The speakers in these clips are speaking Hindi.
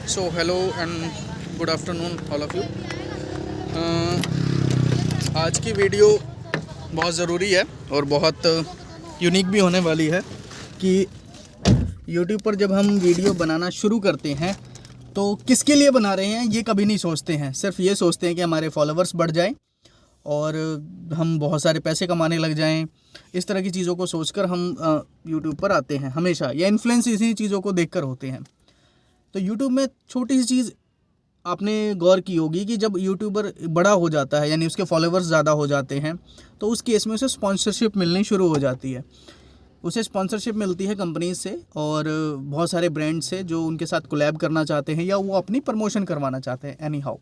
So hello and good afternoon all of you. आज की वीडियो बहुत ज़रूरी है और बहुत यूनिक भी होने वाली है कि YouTube पर जब हम वीडियो बनाना शुरू करते हैं तो किसके लिए बना रहे हैं ये कभी नहीं सोचते हैं। सिर्फ ये सोचते हैं कि हमारे फॉलोअर्स बढ़ जाएं और हम बहुत सारे पैसे कमाने लग जाएं। इस तरह की चीज़ों को सोचकर हम YouTube पर आते हैं हमेशा, या इन्फ्लुएंस इसी चीज़ों को देखकर होते हैं। तो YouTube में छोटी सी चीज़ आपने गौर की होगी कि जब यूट्यूबर बड़ा हो जाता है, यानी उसके फॉलोअर्स ज़्यादा हो जाते हैं, तो उस केस में उसे स्पॉन्सरशिप मिलनी शुरू हो जाती है। उसे स्पॉन्सरशिप मिलती है कंपनीज से और बहुत सारे ब्रांड से जो उनके साथ कोलैब करना चाहते हैं या वो अपनी प्रमोशन करवाना चाहते हैं। एनी हाउ,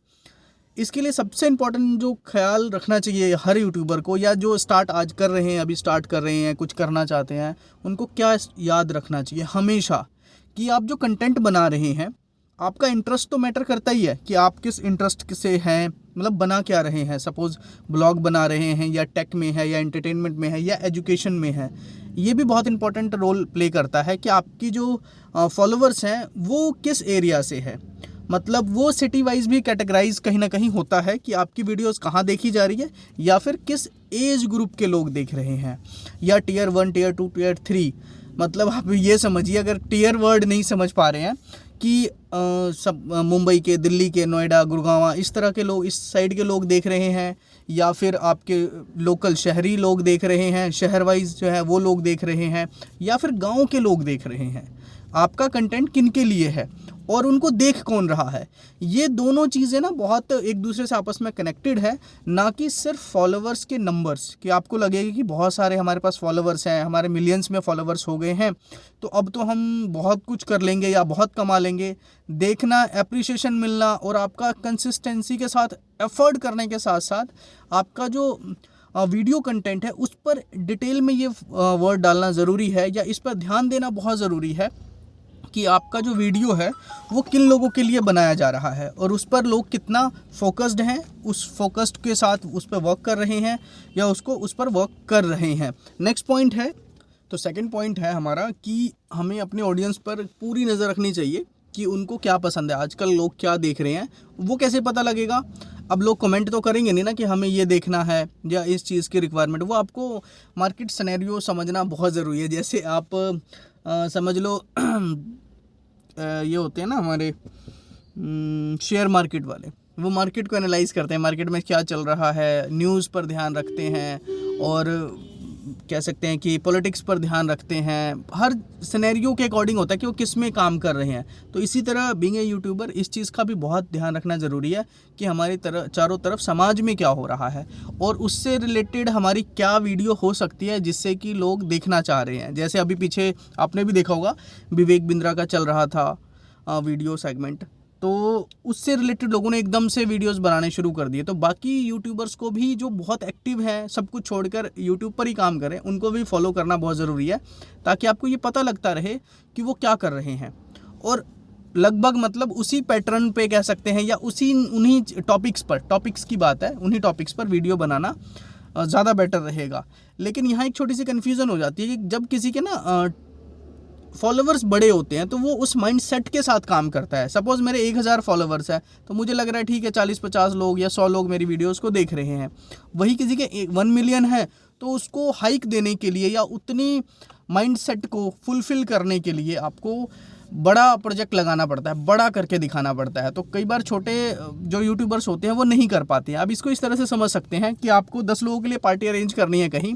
इसके लिए सबसे इम्पॉर्टेंट जो ख्याल रखना चाहिए हर यूट्यूबर को, या जो स्टार्ट आज कर रहे हैं, अभी स्टार्ट कर रहे हैं, कुछ करना चाहते हैं, उनको क्या याद रखना चाहिए हमेशा कि आप जो कंटेंट बना रहे हैं, आपका इंटरेस्ट तो मैटर करता ही है कि आप किस इंटरेस्ट से हैं, मतलब बना क्या रहे हैं। सपोज़ ब्लॉग बना रहे हैं या टेक में है या एंटरटेनमेंट में है या एजुकेशन में है, ये भी बहुत इंपॉर्टेंट रोल प्ले करता है कि आपकी जो फॉलोअर्स हैं वो किस एरिया से है। मतलब वो सिटी वाइज भी कैटेगराइज कहीं ना कहीं होता है कि आपकी वीडियोस कहाँ देखी जा रही है या फिर किस एज ग्रुप के लोग देख रहे हैं, या टियर 1, टियर 2, टियर 3। मतलब आप ये समझिए, अगर टियर वर्ड नहीं समझ पा रहे हैं कि सब मुंबई के, दिल्ली के, नोएडा, गुड़गांव, इस तरह के लोग, इस साइड के लोग देख रहे हैं, या फिर आपके लोकल शहरी लोग देख रहे हैं, शहर वाइज जो है वो लोग देख रहे हैं, या फिर गांव के लोग देख रहे हैं, आपका कंटेंट किन के लिए है और उनको देख कौन रहा है। ये दोनों चीज़ें ना बहुत एक दूसरे से आपस में कनेक्टेड है, ना कि सिर्फ फॉलोअर्स के नंबर्स, कि आपको लगेगा कि बहुत सारे हमारे पास फॉलोअर्स हैं, हमारे मिलियंस में फॉलोअर्स हो गए हैं, तो अब तो हम बहुत कुछ कर लेंगे या बहुत कमा लेंगे। देखना, एप्रिसिएशन मिलना और आपका कंसिस्टेंसी के साथ एफर्ट करने के साथ साथ आपका जो वीडियो कंटेंट है उस पर डिटेल में ये वर्ड डालना ज़रूरी है, या इस पर ध्यान देना बहुत ज़रूरी है कि आपका जो वीडियो है वो किन लोगों के लिए बनाया जा रहा है और उस पर लोग कितना फोकस्ड हैं, उस फोकस्ड के साथ उस पर वर्क कर रहे हैं या उसको उस पर वर्क कर रहे हैं। नेक्स्ट पॉइंट है, तो सेकंड पॉइंट है हमारा कि हमें अपने ऑडियंस पर पूरी नज़र रखनी चाहिए कि उनको क्या पसंद है, आजकल लोग क्या देख रहे हैं। वो कैसे पता लगेगा? अब लोग कमेंट तो करेंगे नहीं ना कि हमें ये देखना है या इस चीज़ की रिक्वायरमेंट। वो आपको मार्केट सिनेरियो समझना बहुत ज़रूरी है। जैसे आप समझ लो ये होते हैं ना हमारे शेयर मार्केट वाले, वो मार्केट को एनालाइज करते हैं, मार्केट में क्या चल रहा है, न्यूज़ पर ध्यान रखते हैं और कह सकते हैं कि पॉलिटिक्स पर ध्यान रखते हैं। हर सिनेरियो के अकॉर्डिंग होता है कि वो किस में काम कर रहे हैं। तो इसी तरह बीइंग ए यूट्यूबर इस चीज़ का भी बहुत ध्यान रखना ज़रूरी है कि हमारी चारों तरफ समाज में क्या हो रहा है और उससे रिलेटेड हमारी क्या वीडियो हो सकती है जिससे कि लोग देखना चाह रहे हैं। जैसे अभी पीछे आपने भी देखा होगा, विवेक बिंद्रा का चल रहा था वीडियो सेगमेंट, तो उससे रिलेटेड लोगों ने एकदम से वीडियोस बनाने शुरू कर दिए। तो बाकी यूट्यूबर्स को भी जो बहुत एक्टिव हैं, सब कुछ छोड़कर यूट्यूब पर ही काम करें, उनको भी फॉलो करना बहुत ज़रूरी है ताकि आपको ये पता लगता रहे कि वो क्या कर रहे हैं। और लगभग मतलब उसी पैटर्न पे कह सकते हैं या उन्हीं टॉपिक्स पर, टॉपिक्स की बात है, उन्हीं टॉपिक्स पर वीडियो बनाना ज़्यादा बेटर रहेगा। लेकिन यहाँ एक छोटी सी कन्फ्यूज़न हो जाती है कि जब किसी के ना फॉलोवर्स बड़े होते हैं तो वो उस माइंडसेट के साथ काम करता है। सपोज़ मेरे 1000 फॉलोवर्स है तो मुझे लग रहा है ठीक है 40-50 लोग या 100 लोग मेरी वीडियोस को देख रहे हैं। वही किसी के 1 मिलियन है तो उसको हाइक देने के लिए या उतनी माइंडसेट को फुलफ़िल करने के लिए आपको बड़ा प्रोजेक्ट लगाना पड़ता है, बड़ा करके दिखाना पड़ता है। तो कई बार छोटे जो यूट्यूबर्स होते हैं वो नहीं कर पाते हैं। अब इसको इस तरह से समझ सकते हैं कि आपको 10 लोगों के लिए पार्टी अरेंज करनी है कहीं,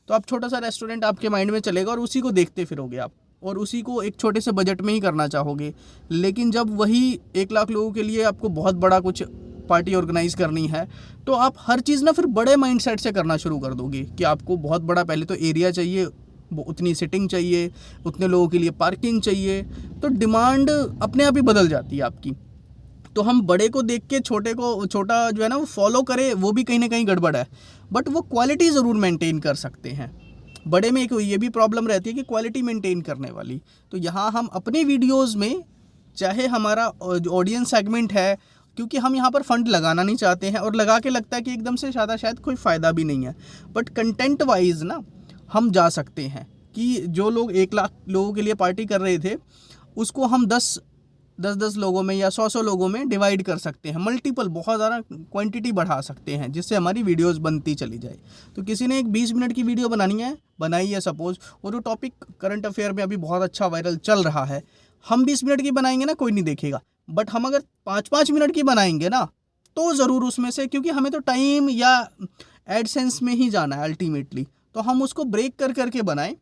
तो आप छोटा सा रेस्टोरेंट आपके माइंड में चलेगा और उसी को देखते फिरोगे आप, और उसी को एक छोटे से बजट में ही करना चाहोगे। लेकिन जब वही 1 लाख लोगों के लिए आपको बहुत बड़ा कुछ पार्टी ऑर्गेनाइज करनी है तो आप हर चीज़ ना फिर बड़े माइंडसेट से करना शुरू कर दोगे कि आपको बहुत बड़ा पहले तो एरिया चाहिए, वो उतनी सिटिंग चाहिए, उतने लोगों के लिए पार्किंग चाहिए, तो डिमांड अपने आप ही बदल जाती है आपकी। तो हम बड़े को देख के छोटे को, छोटा जो है ना वो फॉलो करे, वो भी कहीं ना कहीं गड़बड़ है। बट वो क्वालिटी ज़रूर मेंटेन कर सकते हैं। बड़े में एक ये भी प्रॉब्लम रहती है कि क्वालिटी मेंटेन करने वाली। तो यहाँ हम अपने वीडियोस में, चाहे हमारा ऑडियंस सेगमेंट है, क्योंकि हम यहाँ पर फंड लगाना नहीं चाहते हैं और लगा के लगता है कि एकदम से शायद कोई फ़ायदा भी नहीं है, बट कंटेंट वाइज ना हम जा सकते हैं कि जो लोग 1 लाख लोगों के लिए पार्टी कर रहे थे उसको हम 10 10-10 लोगों में या 100-100 लोगों में डिवाइड कर सकते हैं, मल्टीपल बहुत ज़्यादा क्वांटिटी बढ़ा सकते हैं, जिससे हमारी वीडियोस बनती चली जाए। तो किसी ने एक 20 मिनट की वीडियो बनाई है सपोज़, और वो टॉपिक करंट अफेयर में अभी बहुत अच्छा वायरल चल रहा है, हम 20 मिनट की बनाएंगे ना, कोई नहीं देखेगा। बट हम अगर 5-5 मिनट की बनाएंगे ना, तो ज़रूर उसमें से, क्योंकि हमें तो टाइम या एडसेंस में ही जाना है अल्टीमेटली, तो हम उसको ब्रेक कर करके बनाएं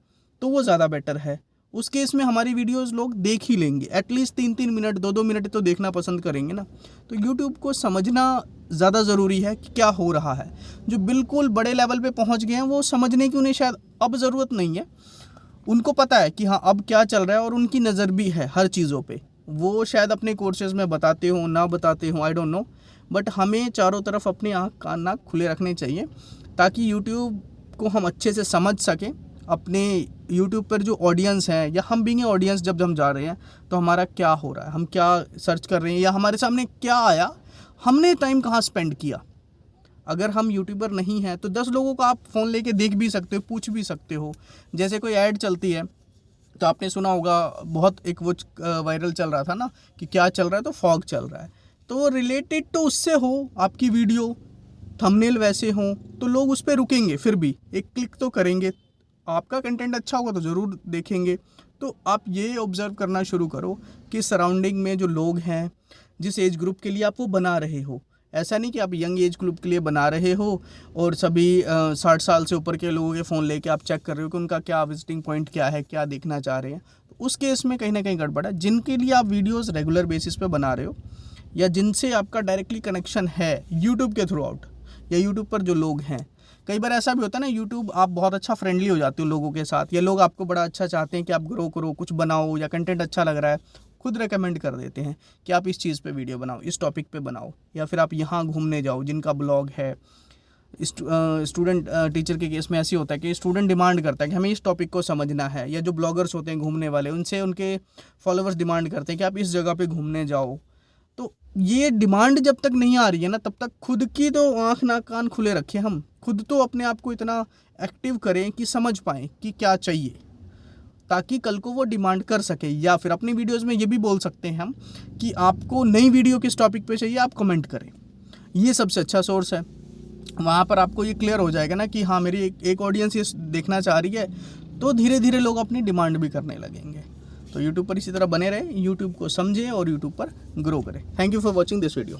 तो वो ज़्यादा बेटर है। उस केस में हमारी वीडियोस लोग देख ही लेंगे, एटलीस्ट 3-3 मिनट 2-2 मिनट तो देखना पसंद करेंगे ना। तो यूट्यूब को समझना ज़्यादा ज़रूरी है कि क्या हो रहा है। जो बिल्कुल बड़े लेवल पे पहुंच गए हैं वो समझने की उन्हें शायद अब ज़रूरत नहीं है, उनको पता है कि हाँ अब क्या चल रहा है, और उनकी नज़र भी है हर चीज़ों पे। वो शायद अपने कोर्सेज में बताते हों ना बताते हों, आई डोंट नो, बट हमें चारों तरफ अपने आँख कान नाक खुले रखने चाहिए ताकि यूट्यूब को हम अच्छे से समझ सकें। अपने यूट्यूब पर जो ऑडियंस है, या हम बीइंग ऑडियंस जब हम जा रहे हैं तो हमारा क्या हो रहा है, हम क्या सर्च कर रहे हैं, या हमारे सामने क्या आया, हमने टाइम कहाँ स्पेंड किया। अगर हम यूट्यूबर नहीं हैं तो 10 लोगों को आप फ़ोन लेके देख भी सकते हो, पूछ भी सकते हो। जैसे कोई ऐड चलती है तो आपने सुना होगा, बहुत एक वो वायरल चल रहा था ना कि क्या चल रहा है, तो फॉग चल रहा है, तो रिलेटेड तो उससे हो, आपकी वीडियो थंबनेल वैसे हों तो लोग उस पर रुकेंगे, फिर भी एक क्लिक तो करेंगे। आपका कंटेंट अच्छा होगा तो ज़रूर देखेंगे। तो आप ये ऑब्ज़र्व करना शुरू करो कि सराउंडिंग में जो लोग हैं, जिस एज ग्रुप के लिए आप वो बना रहे हो, ऐसा नहीं कि आप यंग एज ग्रुप के लिए बना रहे हो और सभी 60 साल से ऊपर के लोगों के फ़ोन लेके आप चेक कर रहे हो कि उनका क्या विजिटिंग पॉइंट क्या है, क्या देखना चाह रहे हैं। तो उस केस में कहीं ना कहीं गड़बड़ है। जिनके लिए आप वीडियोज़ रेगुलर बेसिस पे बना रहे हो, या जिनसे आपका डायरेक्टली कनेक्शन है यूट्यूब के थ्रू आउट, या यूट्यूब पर जो लोग हैं, कई बार ऐसा भी होता है ना, यूट्यूब आप बहुत अच्छा फ्रेंडली हो जाते हो लोगों के साथ, या लोग आपको बड़ा अच्छा चाहते हैं कि आप ग्रो करो, कुछ बनाओ, या कंटेंट अच्छा लग रहा है, खुद रेकमेंड कर देते हैं कि आप इस चीज़ पे वीडियो बनाओ, इस टॉपिक पे बनाओ, या फिर आप यहाँ घूमने जाओ, जिनका ब्लॉग है। स्टूडेंट टीचर के केस में ऐसी होता है कि स्टूडेंट डिमांड करता है कि हमें इस टॉपिक को समझना है, या जो ब्लॉगर्स होते हैं घूमने वाले, उनसे उनके फॉलोअर्स डिमांड करते हैं कि आप इस जगह पे घूमने जाओ। तो ये डिमांड जब तक नहीं आ रही है ना, तब तक खुद की तो आँख नाक कान खुले रखें, हम खुद तो अपने आप को इतना एक्टिव करें कि समझ पाएँ कि क्या चाहिए, ताकि कल को वो डिमांड कर सके। या फिर अपनी वीडियोस में ये भी बोल सकते हैं हम कि आपको नई वीडियो किस टॉपिक पे चाहिए, आप कमेंट करें। ये सबसे अच्छा सोर्स है। वहाँ पर आपको ये क्लियर हो जाएगा ना कि हाँ मेरी एक ऑडियंस ये देखना चाह रही है, तो धीरे धीरे लोग अपनी डिमांड भी करने लगेंगे। तो यूट्यूब पर इसी तरह बने रहे, यूट्यूब को समझें और यूट्यूब पर ग्रो करें। Thank you for watching this video.